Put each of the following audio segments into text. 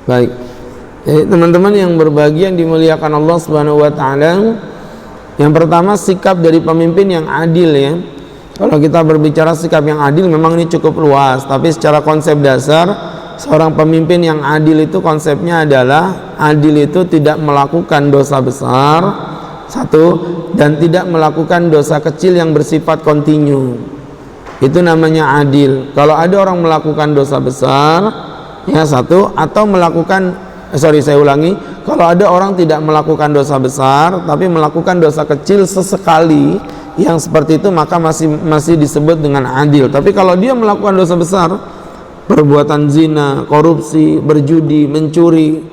Baik. Jadi teman-teman yang berbahagia, yang dimuliakan Allah Subhanahu wa taala, yang pertama sikap dari pemimpin yang adil ya. Kalau kita berbicara sikap yang adil memang ini cukup luas, tapi secara konsep dasar seorang pemimpin yang adil itu konsepnya adalah adil itu tidak melakukan dosa besar, satu, dan tidak melakukan dosa kecil yang bersifat kontinu. Itu namanya adil. Kalau ada orang melakukan dosa besar ya satu, atau melakukan kalau ada orang tidak melakukan dosa besar tapi melakukan dosa kecil sesekali yang seperti itu, maka masih disebut dengan adil. Tapi kalau dia melakukan dosa besar, perbuatan zina, korupsi, berjudi, mencuri,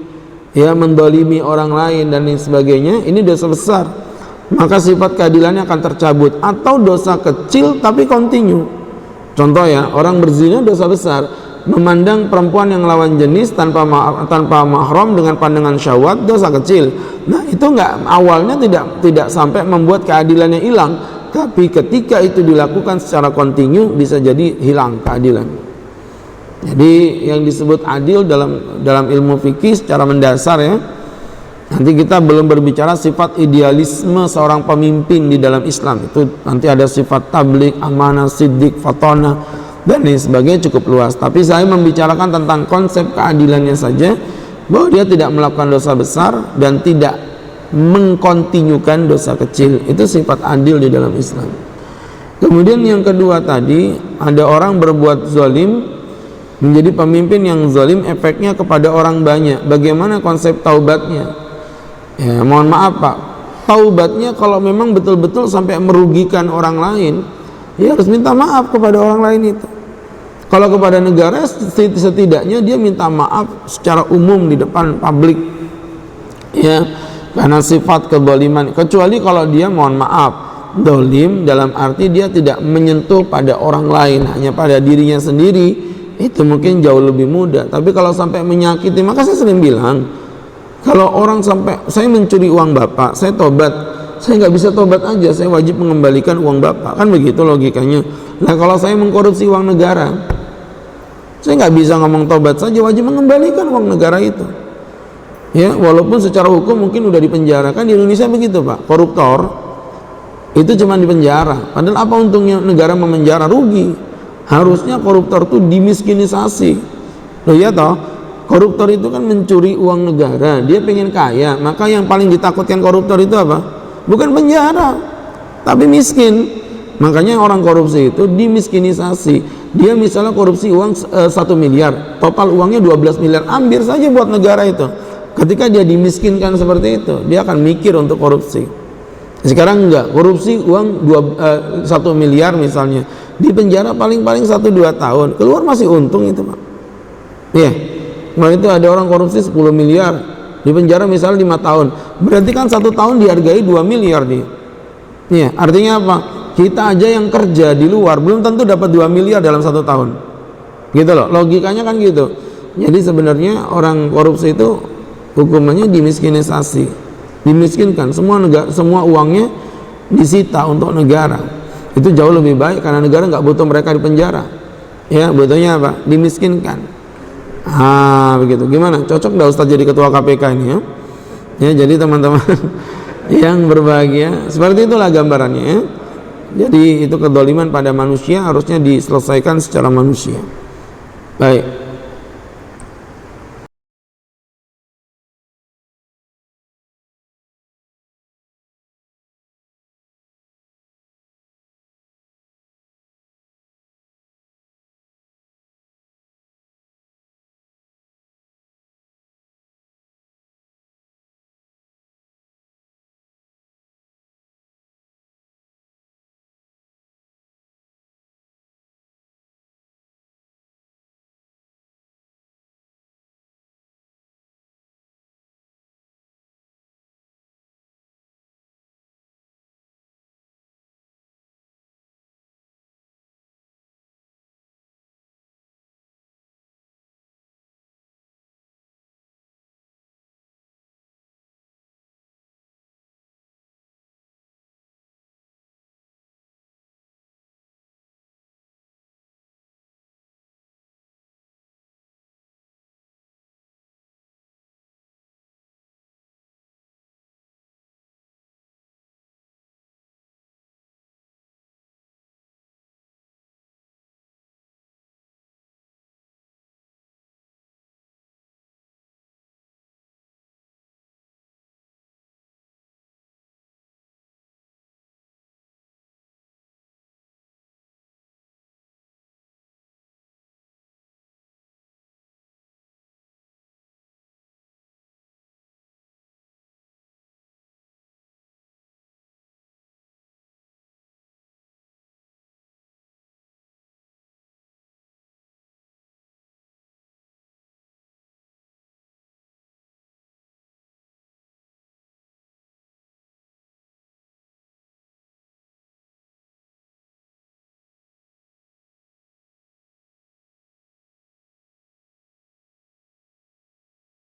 ya, mendolimi orang lain dan lain sebagainya, ini dosa besar, maka sifat keadilannya akan tercabut. Atau dosa kecil tapi kontinu. Contoh ya, orang berzina dosa besar, memandang perempuan yang lawan jenis tanpa mahram dengan pandangan syahwat, dosa kecil. Nah, itu awalnya tidak sampai membuat keadilannya hilang, tapi ketika itu dilakukan secara kontinu bisa jadi hilang keadilan. Jadi yang disebut adil dalam ilmu fikih secara mendasar ya. Nanti kita belum berbicara sifat idealisme seorang pemimpin di dalam Islam. Itu nanti ada sifat tabligh, amanah, siddiq, fatonah dan lain sebagainya, cukup luas. Tapi saya membicarakan tentang konsep keadilannya saja, bahwa dia tidak melakukan dosa besar dan tidak mengkontinyukan dosa kecil. Itu sifat adil di dalam Islam. Kemudian yang kedua tadi, ada orang berbuat zalim, menjadi pemimpin yang zalim, efeknya kepada orang banyak. Bagaimana konsep taubatnya? Ya, mohon maaf Pak, taubatnya kalau memang betul-betul sampai merugikan orang lain, ya harus minta maaf kepada orang lain itu. Kalau kepada negara, setidaknya dia minta maaf secara umum di depan publik ya, karena sifat kezaliman. Kecuali kalau dia, mohon maaf, zalim dalam arti dia tidak menyentuh pada orang lain, hanya pada dirinya sendiri, itu mungkin jauh lebih mudah. Tapi kalau sampai menyakiti, maka saya sering bilang, kalau orang sampai, saya mencuri uang bapak, saya tobat, saya nggak bisa tobat aja, saya wajib mengembalikan uang bapak, kan begitu logikanya. Nah, kalau saya mengkorupsi uang negara, saya nggak bisa ngomong tobat saja, wajib mengembalikan uang negara itu. Ya, walaupun secara hukum mungkin udah dipenjara, kan di Indonesia begitu Pak, koruptor itu cuma dipenjara. Padahal apa untungnya negara memenjara? Rugi. Harusnya koruptor itu dimiskinisasi. Loh ya toh? Koruptor itu kan mencuri uang negara, dia pengen kaya, maka yang paling ditakutkan koruptor itu apa? Bukan penjara, tapi miskin. Makanya orang korupsi itu dimiskinisasi. Dia misalnya korupsi uang 1 miliar, total uangnya 12 miliar, ambil saja buat negara itu. Ketika dia dimiskinkan seperti itu, dia akan mikir untuk korupsi. Sekarang enggak, korupsi uang 1 miliar misalnya, di penjara paling-paling 1-2 tahun, keluar masih untung itu Pak. Iya. Nah, itu ada orang korupsi 10 miliar di penjara misalnya 5 tahun, berarti kan 1 tahun dihargai 2 miliar dia. Iya, artinya apa? Kita aja yang kerja di luar belum tentu dapat 2 miliar dalam 1 tahun, gitu loh, logikanya kan gitu. Jadi sebenarnya orang korupsi itu hukumannya dimiskinisasi, dimiskinkan, semua uangnya disita untuk negara. Itu jauh lebih baik, karena negara nggak butuh mereka di penjara, ya, butuhnya apa? Dimiskinkan. Begitu. Gimana? Cocok nggak Ustadz jadi ketua KPK ini ya? Ya, jadi teman-teman yang berbahagia, seperti itulah gambarannya ya. Jadi itu kedzaliman pada manusia harusnya diselesaikan secara manusia. Baik.